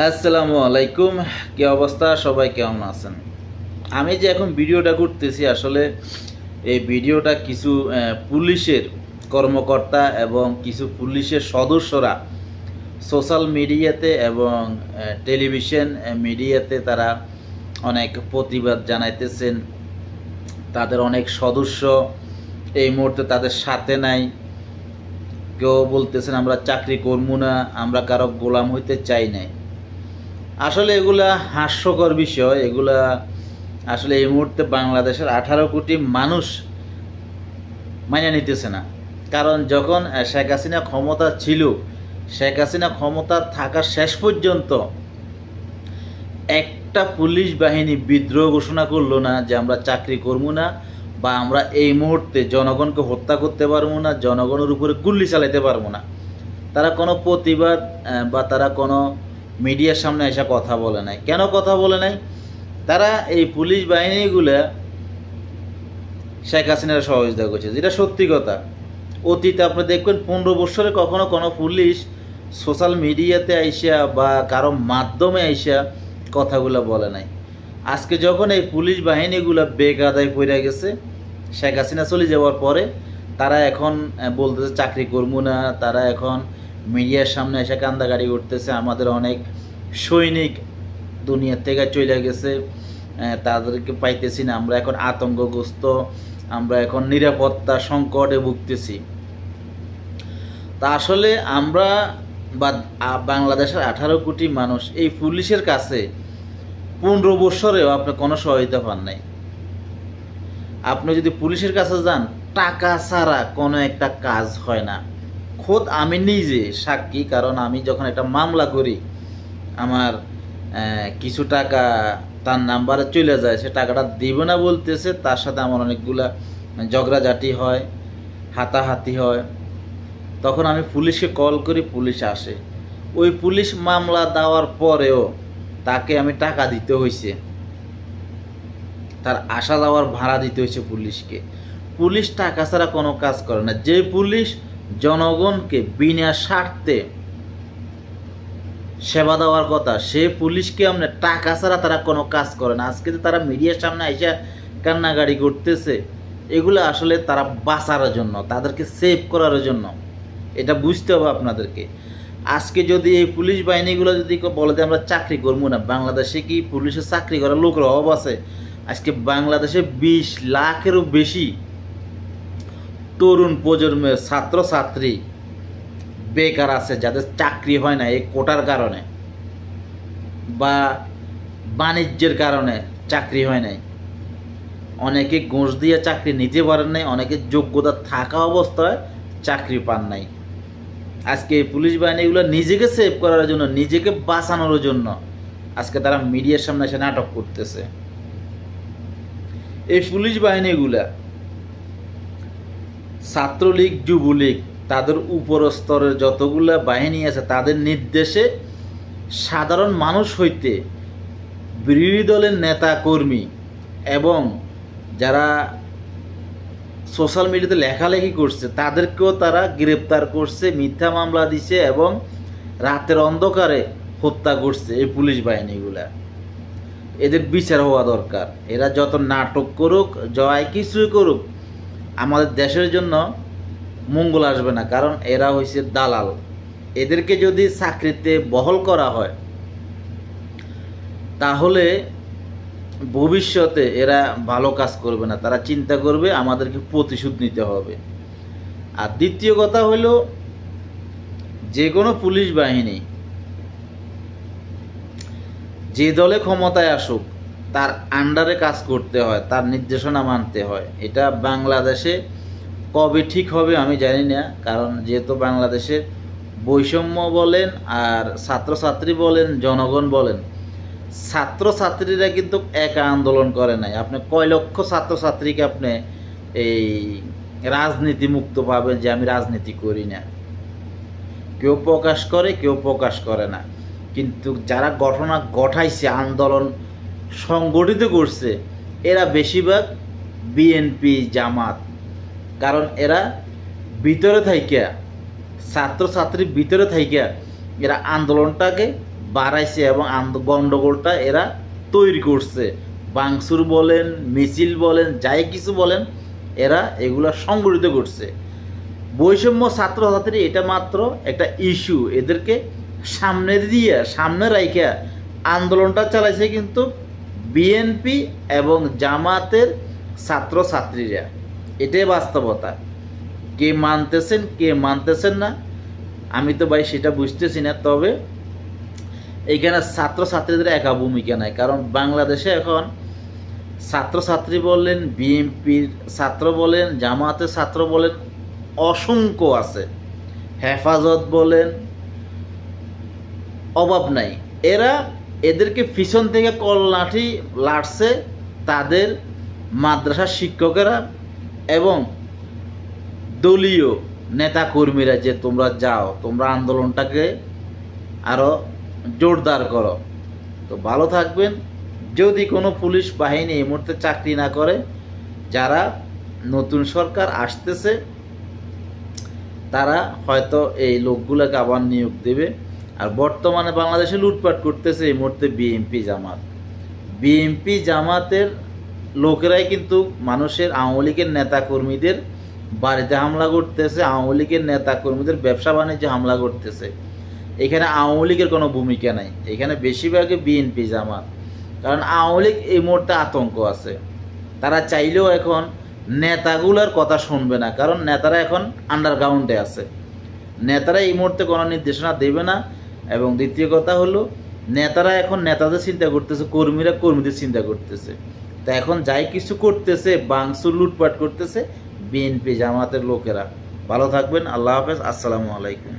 আসসালামু আলাইকুম। কি অবস্থা, সবাই কেমন আছেন? আমি যে এখন ভিডিওটা করতেছি, আসলে এই ভিডিওটা কিছু পুলিশের কর্মকর্তা এবং কিছু পুলিশের সদস্যরা সোশ্যাল মিডিয়াতে এবং টেলিভিশন মিডিয়াতে তারা অনেক প্রতিবাদ জানাইতেছেন। তাদের অনেক সদস্য এই মুহূর্তে তাদের সাথে নাই। কেউ বলতেছেন আমরা চাকরি করবো না, আমরা কারো গোলাম হইতে চাই নাই। আসলে এগুলা হাস্যকর বিষয়। এগুলা আসলে এই মুহূর্তে বাংলাদেশের 18 কোটি মানুষ মাইনে নিতেছে না। কারণ যখন শেখ হাসিনা ক্ষমতা ছিল, শেখ হাসিনা ক্ষমতা থাকার শেষ পর্যন্ত একটা পুলিশ বাহিনী বিদ্রোহ ঘোষণা করলো না যে আমরা চাকরি করবো না, বা আমরা এই মুহূর্তে জনগণকে হত্যা করতে পারবো না, জনগণের উপরে গুলি চালাতে পারবো না। তারা কোনো প্রতিবাদ বা তারা কোনো মিডিয়ার সামনে এসে কথা বলে নাই। কেন কথা বলে নাই? তারা এই পুলিশ বাহিনীগুলা শেখ হাসিনার সহযোগিতা করছে, যেটা সত্যি কথা। অতীতে আপনি দেখবেন 15 বছরে কখনো কোনো পুলিশ সোশ্যাল মিডিয়াতে আইসা বা কারো মাধ্যমে আইসা কথাগুলো বলে নাই। আজকে যখন এই পুলিশ বাহিনীগুলো বেকায়দায় পড়ে গেছে শেখ হাসিনা চলে যাওয়ার পরে, তারা এখন বলতেছে চাকরি করবো না। তারা এখন মিডিয়ার সামনে এসে কান্দাকাটি করতেছে, আমাদের অনেক সৈনিক দুনিয়া থেকে চলে গেছে, তাদেরকে পাইতেছি না, আমরা এখন আতঙ্কগ্রস্ত, আমরা এখন নিরাপত্তা সংকটে ভুগতেছি। তা আসলে আমরা বা বাংলাদেশের 18 কোটি মানুষ এই পুলিশের কাছে 15 বছরেও আপনি কোনো সহায়তা পান নাই। আপনি যদি পুলিশের কাছে যান, টাকা ছাড়া কোনো একটা কাজ হয় না। খোদ আমি নিজে সাক্ষী, কারণ আমি যখন একটা মামলা করি, আমার কিছু টাকা তার নাম্বারে চলে যায়, সে টাকাটা দেবে না বলতেছে, তার সাথে আমার অনেকগুলা ঝগড়াঝাটি হয়, হাতাহাতি হয়। তখন আমি পুলিশকে কল করি, পুলিশ আসে। ওই পুলিশ মামলা দেওয়ার পরেও তাকে আমি টাকা দিতে হয়েছে, তার আসা যাওয়ার ভাড়া দিতে হয়েছে পুলিশকে। পুলিশ টাকা ছাড়া কোনো কাজ করে না। যে পুলিশ জনগণকে বিনা স্বার্থে সেবা দেওয়ার কথা, সে পুলিশকে আমরা টাকা ছাড়া তারা কোনো কাজ করে না। আজকে যে তারা মিডিয়ার সামনে এসে কান্নাকাটি করতেছে, এগুলো আসলে তারা বাঁচার জন্য, তাদেরকে সেভ করার জন্য। এটা বুঝতে হবে আপনাদেরকে। আজকে যদি এই পুলিশ বাহিনীগুলো যদি বলে যে আমরা চাকরি করবো না, বাংলাদেশে কি পুলিশের চাকরি করার লোকের অভাব আছে? আজকে বাংলাদেশে 20 লাখেরও বেশি তরুণ প্রজন্মের ছাত্রছাত্রী বেকার আছে, যাদের চাকরি হয় না এই কোটার কারণে বা বাণিজ্যের কারণে চাকরি হয় নাই। অনেকে ঘুষ দিয়ে চাকরি নিতে পারেন নাই, অনেকে যোগ্যতা থাকা অবস্থায় চাকরি পান নাই। আজকে এই পুলিশ বাহিনীগুলো নিজেকে সেভ করার জন্য, নিজেকে বাঁচানোর জন্য আজকে তারা মিডিয়ার সামনে এসে নাটক করতেছে। এই পুলিশ বাহিনীগুলা ছাত্রলীগ, যুবলীগ, তাদের উপর স্তরের যতগুলা বাহিনী আছে, তাদের নির্দেশে সাধারণ মানুষ হইতে বিরোধী দলের নেতা কর্মী এবং যারা সোশ্যাল মিডিয়াতে লেখালেখি করছে তাদেরকেও তারা গ্রেপ্তার করছে, মিথ্যা মামলা দিছে এবং রাতের অন্ধকারে হত্যা করছে। এই পুলিশ বাহিনীগুলা, এদের বিচার হওয়া দরকার। এরা যত নাটক করুক, জয় কিছুই করুক, আমাদের দেশের জন্য মঙ্গল আসবে না। কারণ এরা হইছে দালাল। এদেরকে যদি চাকরিতে বহাল করা হয়, তাহলে ভবিষ্যতে এরা ভালো কাজ করবে না। তারা চিন্তা করবে আমাদেরকে প্রতিশোধ নিতে হবে। আর দ্বিতীয় কথা হলো, যে কোনো পুলিশ বাহিনী যে দলে ক্ষমতায় আসুক, তার আন্ডারে কাজ করতে হয়, তার নির্দেশনা মানতে হয়। এটা বাংলাদেশে কবে ঠিক হবে আমি জানি না। কারণ যেহেতু বাংলাদেশে বৈষম্য বলেন আর ছাত্রছাত্রী বলেন, জনগণ বলেন, ছাত্রছাত্রীরা কিন্তু একা আন্দোলন করে নাই। আপনি কয় লক্ষ ছাত্রছাত্রীকে আপনি এই রাজনীতি মুক্ত পাবেন যে আমি রাজনীতি করি না? কেউ প্রকাশ করে, কেউ প্রকাশ করে না। কিন্তু যারা ঘটনা ঘটাইছে, আন্দোলন সংগঠিত করছে, এরা বেশিরভাগ বিএনপি, জামাত। কারণ এরা ভিতরে থাইকা, ছাত্রছাত্রীর ভিতরে থাইকা এরা আন্দোলনটাকে বাড়াইছে এবং গন্ডগোলটা এরা তৈরি করছে। ভাঙচুর বলেন, মিছিল বলেন, যাই কিছু বলেন, এরা এগুলা সংগঠিত করছে। বৈষম্য ছাত্রছাত্রী এটা মাত্র একটা ইস্যু, এদেরকে সামনে রাইখা আন্দোলনটা চালাইছে কিন্তু বিএনপি এবং জামাতের ছাত্রছাত্রীরা। এটাই বাস্তবতা। কে মানতেছেন কে মানতেছেন না আমি তো ভাই সেটা বুঝতেছি না। তবে এখানে ছাত্রছাত্রীদের একা ভূমিকা নাই, কারণ বাংলাদেশে এখন ছাত্রছাত্রী বলেন, বিএনপির ছাত্র বলেন, জামাতের ছাত্র বলেন, অসংখ্য আছে। হেফাজত বলেন, অভাব নাই। এদেরকে পিছন থেকে কললাঠি লাড়ছে তাদের মাদ্রাসার শিক্ষকেরা এবং দলীয় নেতা কর্মীরা, যে তোমরা যাও, তোমরা আন্দোলনটাকে আরো জোরদার করো। তো ভালো থাকবেন। যদি কোনো পুলিশ বাহিনী এই মুহূর্তে চাকরি না করে, যারা নতুন সরকার আসতেছে তারা হয়তো এই লোকগুলোকে আবার নিয়োগ দেবে। আর বর্তমানে বাংলাদেশে লুটপাট করতেছে এই মুহূর্তে বিএনপি জামাতের লোকেরাই কিন্তু মানুষের, আওয়ামী লীগের নেতা কর্মীদের বাড়িতে হামলা করতেছে, আওয়ামী লীগের নেতা কর্মীদের ব্যবসা বাণিজ্যে হামলা করতেছে। এখানে আওয়ামী লীগের কোনো ভূমিকা নাই, এখানে বেশিরভাগই বিএনপি জামাত। কারণ আওয়ামী লীগ এই মুহূর্তে আতঙ্ক আছে, তারা চাইলেও এখন নেতাগুলোর কথা শুনবে না, কারণ নেতারা এখন আন্ডারগ্রাউন্ডে আছে। নেতারা এই মুহূর্তে কোনো নির্দেশনা দেবে না। এবং দ্বিতীয় কথা হলো, নেতারা এখন নেতাদের চিন্তা করতেছে, কর্মীরা কর্মীদের চিন্তা করতেছে। তা এখন যাই কিছু করতেছে, ভাঙচুর লুটপাট করতেছে বিএনপি জামাতের লোকেরা। ভালো থাকবেন। আল্লাহ হাফেজ। আসসালামু আলাইকুম।